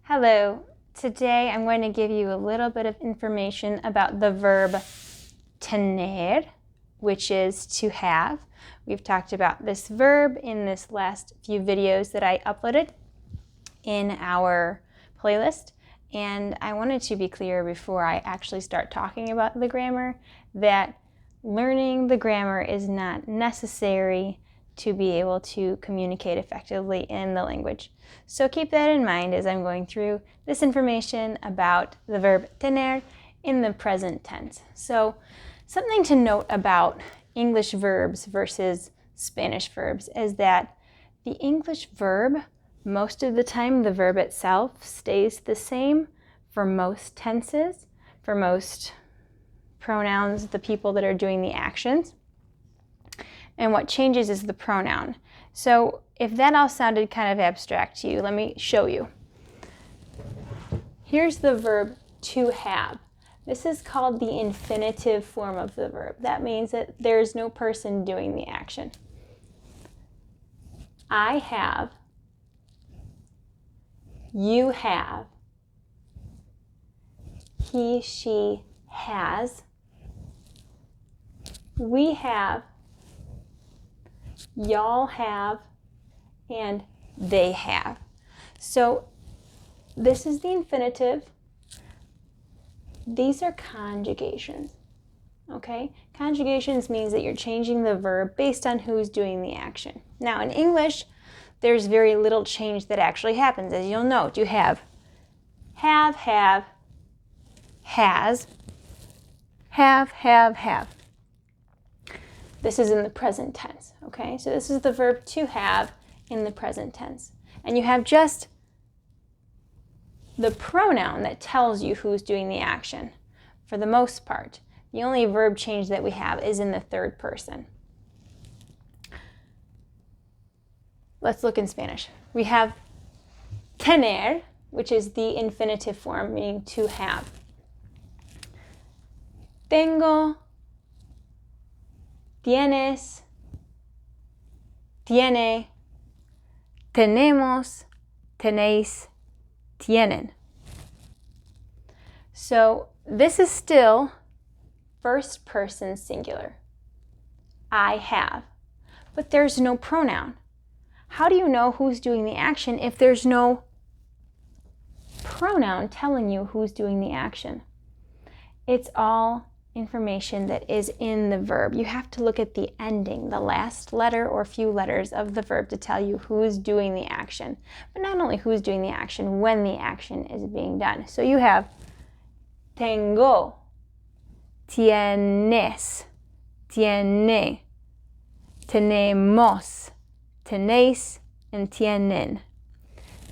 Hello. Today I'm going to give you a little bit of information about the verb tener, which is to have. We've talked about this verb in this last few videos that I uploaded in our playlist. And I wanted to be clear before I actually start talking about the grammar that learning the grammar is not necessary to be able to communicate effectively in the language. So keep that in mind as I'm going through this information about the verb tener in the present tense. So something to note about English verbs versus Spanish verbs is that the English verb, most of the time the verb itself stays the same for most tenses, for most pronouns, the people that are doing the actions. And what changes is the pronoun. So if that all sounded kind of abstract to you, let me show you. Here's the verb to have. This is called the infinitive form of the verb. That means that there's no person doing the action. I have, you have, he, she has, we have, y'all have, and they have. So this is the infinitive. These are conjugations, okay? Conjugations means that you're changing the verb based on who's doing the action. Now in English, there's very little change that actually happens. As you'll note, you have, has, have. This is in the present tense, okay? So this is the verb to have in the present tense. And you have just the pronoun that tells you who's doing the action for the most part. The only verb change that we have is in the third person. Let's look in Spanish. We have tener, which is the infinitive form, meaning to have. Tengo, tienes, tiene, tenemos, tenéis, tienen. So this is still first person singular. I have. But there's no pronoun. How do you know who's doing the action if there's no pronoun telling you who's doing the action? It's all information that is in the verb. You have to look at the ending, the last letter or few letters of the verb to tell you who's doing the action. But not only who's doing the action, when the action is being done. So you have tengo, tienes, tiene, tenemos, tenéis, and tienen.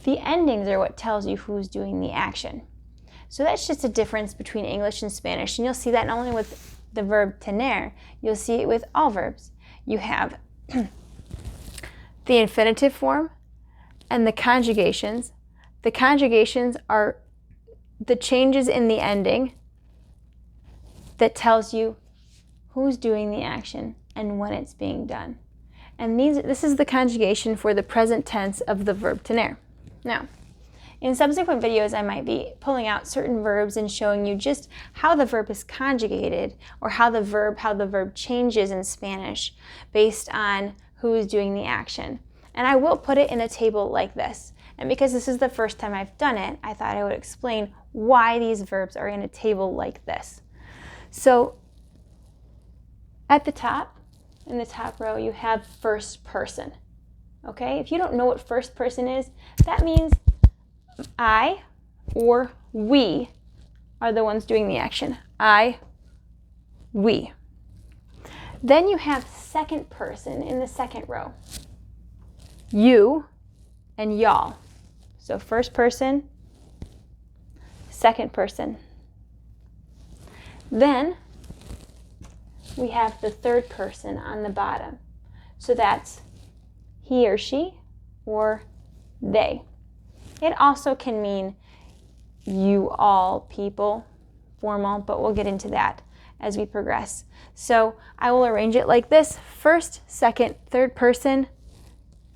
The endings are what tells you who's doing the action. So that's just a difference between English and Spanish. And you'll see that not only with the verb tener, you'll see it with all verbs. You have the infinitive form and the conjugations. The conjugations are the changes in the ending that tells you who's doing the action and when it's being done. And this is the conjugation for the present tense of the verb tener. Now, in subsequent videos, I might be pulling out certain verbs and showing you just how the verb is conjugated or how the verb changes in Spanish based on who is doing the action. And I will put it in a table like this. And because this is the first time I've done it, I thought I would explain why these verbs are in a table like this. So at the top, in the top row, you have first person. Okay? If you don't know what first person is, that means I or we are the ones doing the action. I, we. Then you have second person in the second row. You and y'all. So first person, second person. Then we have the third person on the bottom. So that's he or she or they. It also can mean you all people, formal, but we'll get into that as we progress. So I will arrange it like this: first, second, third person.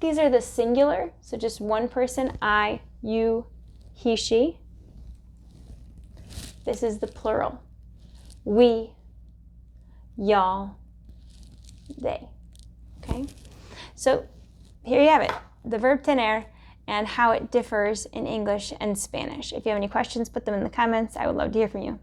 These are the singular, so just one person, I, you, he, she. This is the plural. We, y'all, they. Okay? So here you have it, the verb tener and how it differs in English and Spanish. If you have any questions, put them in the comments. I would love to hear from you.